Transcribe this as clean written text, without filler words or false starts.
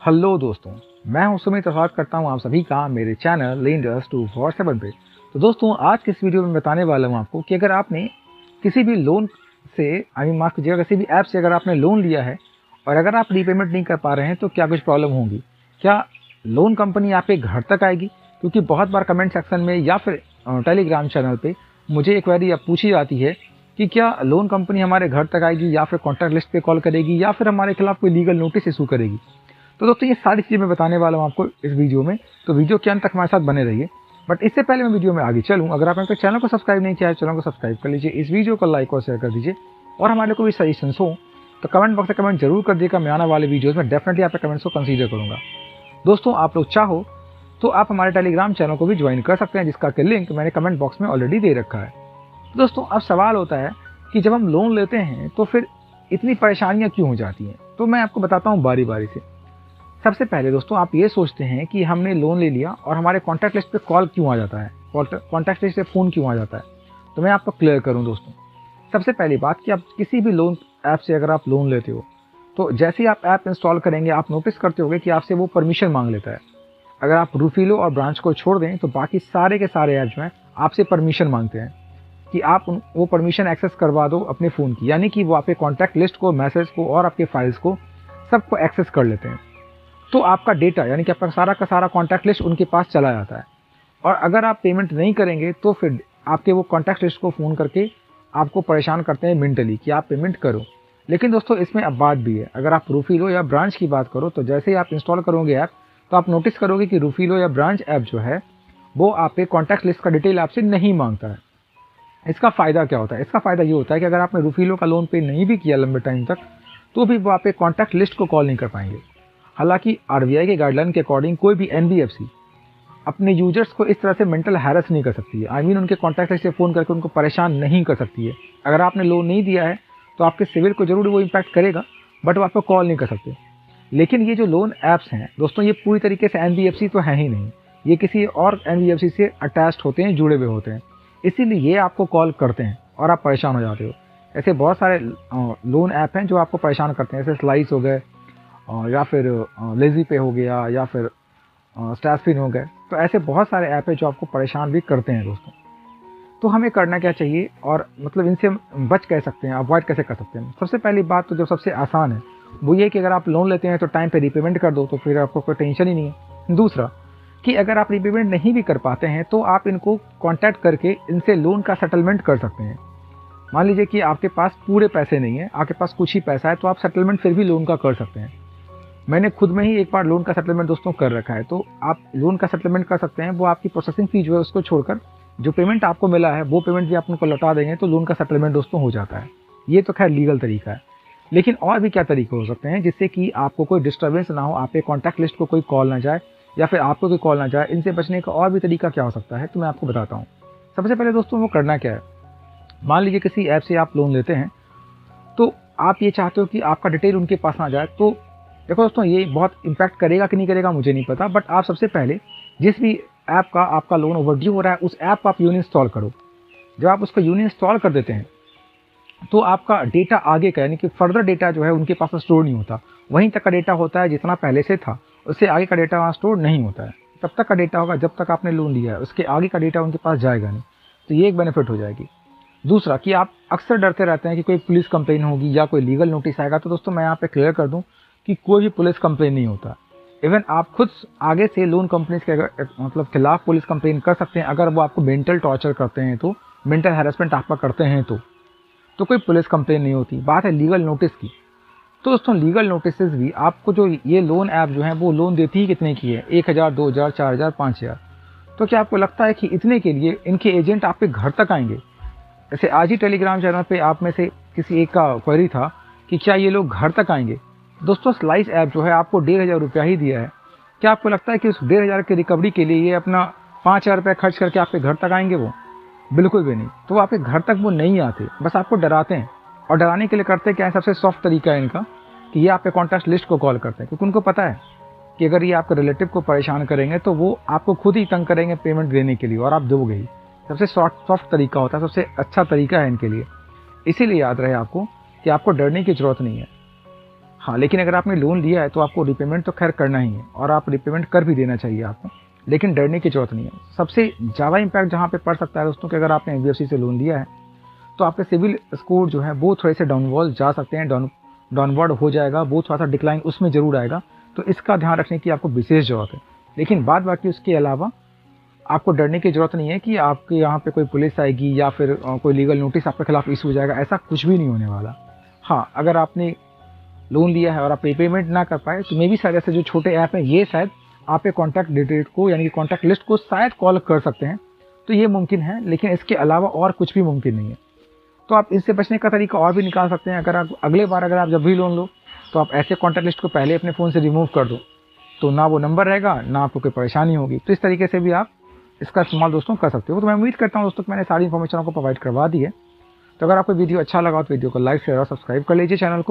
Hello दोस्तों, मैं हूं सुमित। स्वागत करता हूं आप सभी का मेरे चैनल लेंडर्स 247 पे। तो दोस्तों, आज के इस वीडियो में बताने वाला हूं आपको कि अगर आपने किसी भी लोन से माफ कीजिएगा, किसी भी ऐप से अगर आपने लोन लिया है और अगर आप रीपेमेंट नहीं कर पा रहे हैं तो क्या कुछ प्रॉब्लम होगी। क्या लोन कंपनी आपके घर तक आएगी? क्योंकि बहुत बार कमेंट सेक्शन में या फिर टेलीग्राम चैनल पर मुझे एक क्वेरी पूछी जाती है कि क्या लोन कंपनी हमारे घर तक आएगी या फिर कॉन्टैक्ट लिस्ट पे कॉल करेगी या फिर हमारे खिलाफ कोई लीगल नोटिस इशू करेगी। तो दोस्तों, ये सारी चीज़ें मैं बताने वाला हूँ आपको इस वीडियो में, तो वीडियो के अंत तक हमारे साथ बने रहिए। बट इससे पहले मैं वीडियो में आगे चलूँ, अगर आपने तो चैनल को सब्सक्राइब नहीं किया है, चैनल को सब्सक्राइब कर लीजिए, इस वीडियो को लाइक और शेयर कर दीजिए। और हमारे को भी सजेशंस हो तो कमेंट बॉक्स में कमेंट जरूर कर दीजिएगा। मैं आने वाले वीडियोज़ में डेफिनेटली आपके कमेंट्स को कंसीडर करूँगा। दोस्तों, आप लोग चाहो तो आप हमारे टेलीग्राम चैनल को भी ज्वाइन कर सकते हैं, जिसका कि लिंक मैंने कमेंट बॉक्स में ऑलरेडी दे रखा है। दोस्तों, अब सवाल होता है कि जब हम लोन लेते हैं तो फिर इतनी परेशानियां क्यों हो जाती हैं। तो मैं आपको बताता हूं बारी बारी से। सबसे पहले दोस्तों, आप ये सोचते हैं कि हमने लोन ले लिया और हमारे कॉन्टैक्ट लिस्ट पे कॉल क्यों आ जाता है, कॉन्टैक्ट लिस्ट से फ़ोन क्यों आ जाता है। तो मैं आपको क्लियर करूं दोस्तों। सबसे पहली बात कि आप किसी भी लोन ऐप से अगर आप लोन लेते हो तो जैसे ही आप ऐप इंस्टॉल करेंगे, आप नोटिस करते होंगे कि आपसे वो परमिशन मांग लेता है। अगर आप रूफीलो और ब्रांच को छोड़ दें तो बाकी सारे के सारे ऐप जो हैं आपसे परमिशन मांगते हैं कि आप वो परमिशन एक्सेस करवा दो अपने फ़ोन की, यानी कि वो आपके कॉन्टैक्ट लिस्ट को, मैसेज को और आपके फाइल्स को सबको एक्सेस कर लेते हैं। तो आपका डेटा, यानी कि आपका सारा का सारा कॉन्टैक्ट लिस्ट उनके पास चला जाता है। और अगर आप पेमेंट नहीं करेंगे तो फिर आपके वो कॉन्टैक्ट लिस्ट को फ़ोन करके आपको परेशान करते हैं मेंटली कि आप पेमेंट करो। लेकिन दोस्तों, इसमें अब बात भी है। अगर आप रूफीलो या ब्रांच की बात करो तो जैसे ही आप इंस्टॉल करोगे ऐप, तो आप नोटिस करोगे कि रूफीलो या ब्रांच ऐप जो है वो आपके कॉन्टैक्ट लिस्ट का डिटेल आपसे नहीं मांगता है। इसका फ़ायदा क्या होता है? इसका फ़ायदा ये होता है कि अगर आपने रूफीलो का लोन पे नहीं भी किया लंबे टाइम तक, तो भी वो आपके कॉन्टैक्ट लिस्ट को कॉल नहीं कर पाएंगे। हालांकि आरबीआई के गाइडलाइन के अकॉर्डिंग कोई भी एनबीएफसी अपने यूजर्स को इस तरह से मेंटल हैरेस नहीं कर सकती है। उनके कॉन्टैक्ट लिस्ट से फ़ोन करके उनको परेशान नहीं कर सकती है। अगर आपने लोन नहीं दिया है तो आपके सिविल को जरूर वो इम्पैक्ट करेगा, बट वो आपको कॉल नहीं कर सकते। लेकिन ये जो लोन ऐप्स हैं दोस्तों, ये पूरी तरीके से एनबीएफसी तो है ही नहीं, ये किसी और एनबीएफसी से अटैच्ड होते हैं, जुड़े हुए होते हैं। इसीलिए ये आपको कॉल करते हैं और आप परेशान हो जाते हो। ऐसे बहुत सारे लोन ऐप हैं जो आपको परेशान करते हैं, जैसे स्लाइस हो गए या फिर लेजी पे हो गया या फिर स्टैशफिन हो गए। तो ऐसे बहुत सारे ऐप हैं जो आपको परेशान भी करते हैं दोस्तों। तो हमें करना क्या चाहिए और मतलब इनसे बच कह सकते हैं, अवॉइड कैसे कर सकते हैं। सबसे पहली बात तो जो सबसे आसान है वो ये कि अगर आप लोन लेते हैं तो टाइम पे रीपेमेंट कर दो, तो फिर आपको कोई टेंशन ही नहीं है। दूसरा कि अगर आप रीपेमेंट नहीं भी कर पाते हैं तो आप इनको कांटेक्ट करके इनसे लोन का सेटलमेंट कर सकते हैं। मान लीजिए कि आपके पास पूरे पैसे नहीं है, आपके पास कुछ ही पैसा है, तो आप सेटलमेंट फिर भी लोन का कर सकते हैं। मैंने खुद में ही एक बार लोन का सेटलमेंट दोस्तों कर रखा है। तो आप लोन का सेटलमेंट कर सकते हैं। वो आपकी प्रोसेसिंग फी जो है उसको छोड़कर जो पेमेंट आपको मिला है वो पेमेंट भी आप उनको लौटा देंगे तो लोन का सेटलमेंट दोस्तों हो जाता है। ये तो खैर लीगल तरीका है। लेकिन और भी क्या तरीके हो सकते हैं जिससे कि आपको कोई डिस्टर्बेंस ना हो, आपके कॉन्टैक्ट लिस्ट को कोई कॉल ना जाए या फिर आपको कोई कॉल ना जाए। इनसे बचने का और भी तरीका क्या हो सकता है, तो मैं आपको बताता हूँ। सबसे पहले दोस्तों, वो करना क्या है। मान लीजिए किसी ऐप से आप लोन लेते हैं तो आप ये चाहते हो कि आपका डिटेल उनके पास ना जाए। तो देखो दोस्तों, ये बहुत इम्पैक्ट करेगा कि नहीं करेगा मुझे नहीं पता, बट आप सबसे पहले जिस भी ऐप का आपका लोन ओवरड्यू हो रहा है उस ऐप को आप यूनी इंस्टॉल करो। जब आप उसको यूनी इंस्टॉल कर देते हैं तो आपका डेटा आगे का, यानी कि फर्दर डेटा जो है उनके पास स्टोर नहीं होता। वहीं तक का डेटा होता है जितना पहले से था, उससे आगे का डेटा वहाँ स्टोर नहीं होता है। तब तक का डेटा होगा जब तक आपने लोन लिया है, उसके आगे का डेटा उनके पास जाएगा नहीं। तो ये एक बेनिफिट हो जाएगी। दूसरा कि आप अक्सर डरते रहते हैं कि कोई पुलिस कंप्लेन होगी या कोई लीगल नोटिस आएगा। तो दोस्तों, मैं यहाँ पे क्लियर कर दूं कि कोई भी पुलिस कंप्लेन नहीं होता। इवन आप खुद आगे से लोन कंपनीज के मतलब खिलाफ पुलिस कंप्लेन कर सकते हैं अगर वो आपको मेंटल टॉर्चर करते हैं, तो मेंटल हैरेसमेंट आपका करते हैं तो कोई पुलिस कंप्लेन नहीं होती। बात है लीगल नोटिस की। तो दोस्तों, लीगल नोटिस भी आपको जो ये लोन ऐप जो है वो लोन देती ही कितने की है, 1000, 2000, 4000, 5000। तो क्या आपको लगता है कि इतने के लिए इनके एजेंट आपके घर तक आएंगे? जैसे आज ही टेलीग्राम चैनल पे आप में से किसी एक का क्वेरी था कि क्या ये लोग घर तक आएंगे। दोस्तों, स्लाइस ऐप जो है आपको 1500 रुपया ही दिया है। क्या आपको लगता है कि उस 1500 की रिकवरी के लिए ये अपना 5000 रुपया खर्च करके आपके घर तक आएंगे? वो बिल्कुल भी नहीं। तो आपके घर तक वो नहीं आते, बस आपको डराते हैं। और डराने के लिए करते क्या है, सबसे सॉफ्ट तरीका है इनका कि ये आपके कॉन्टैक्ट लिस्ट को कॉल करते हैं, क्योंकि उनको पता है कि अगर ये आपके रिलेटिव को परेशान करेंगे तो वो आपको खुद ही तंग करेंगे पेमेंट देने के लिए, और आप दोगे ही। सबसे सॉफ्ट तरीका होता है, सबसे अच्छा तरीका है इनके लिए। इसीलिए याद रहे आपको कि आपको डरने की जरूरत नहीं है। हाँ, लेकिन अगर आपने लोन लिया है तो आपको रिपेमेंट तो खैर करना ही है और आप रिपेमेंट कर भी देना चाहिए आपको, लेकिन डरने की ज़रूरत नहीं है। सबसे ज़्यादा इम्पैक्ट जहाँ पे पड़ सकता है दोस्तों कि अगर आपने एनबीएफसी से लोन लिया है तो आपके सिविल स्कोर जो है वो थोड़े से डाउनवर्ड जा सकते हैं, डाउनवर्ड हो जाएगा, वो थोड़ा सा डिक्लाइन उसमें ज़रूर आएगा। तो इसका ध्यान रखने की आपको विशेष ज़रूरत है। लेकिन बाद बाकी उसके अलावा आपको डरने की ज़रूरत नहीं है कि आपके यहाँ पे कोई पुलिस आएगी या फिर कोई लीगल नोटिस आपके खिलाफ इशू हो जाएगा, ऐसा कुछ भी नहीं होने वाला। हाँ, अगर आपने लोन लिया है और आप पेमेंट ना कर पाए तो मे भी शायद ऐसे जो छोटे ऐप हैं ये शायद आपके कॉन्टैक्ट डिटेल को यानी कि कॉन्टैक्ट लिस्ट को शायद कॉल कर सकते हैं, तो ये मुमकिन है, लेकिन इसके अलावा और कुछ भी मुमकिन नहीं है। तो आप इससे बचने का तरीका और भी निकाल सकते हैं। अगर आप अगले बार अगर आप जब भी लोन लो तो आप ऐसे कॉन्टैक्ट लिस्ट को पहले अपने फ़ोन से रिमूव कर दो, तो ना वो नंबर रहेगा, ना आपको कोई परेशानी होगी। तो इस तरीके से भी आप इसका इस्तेमाल दोस्तों कर सकते हो। तो मैं उम्मीद करता हूँ दोस्तों कि मैंने सारी इन्फॉर्मेशन आपको प्रोवाइड करवा दी है। तो अगर आपको वीडियो अच्छा लगा तो वीडियो को लाइक शेयर और सब्सक्राइब कर लीजिए चैनल को।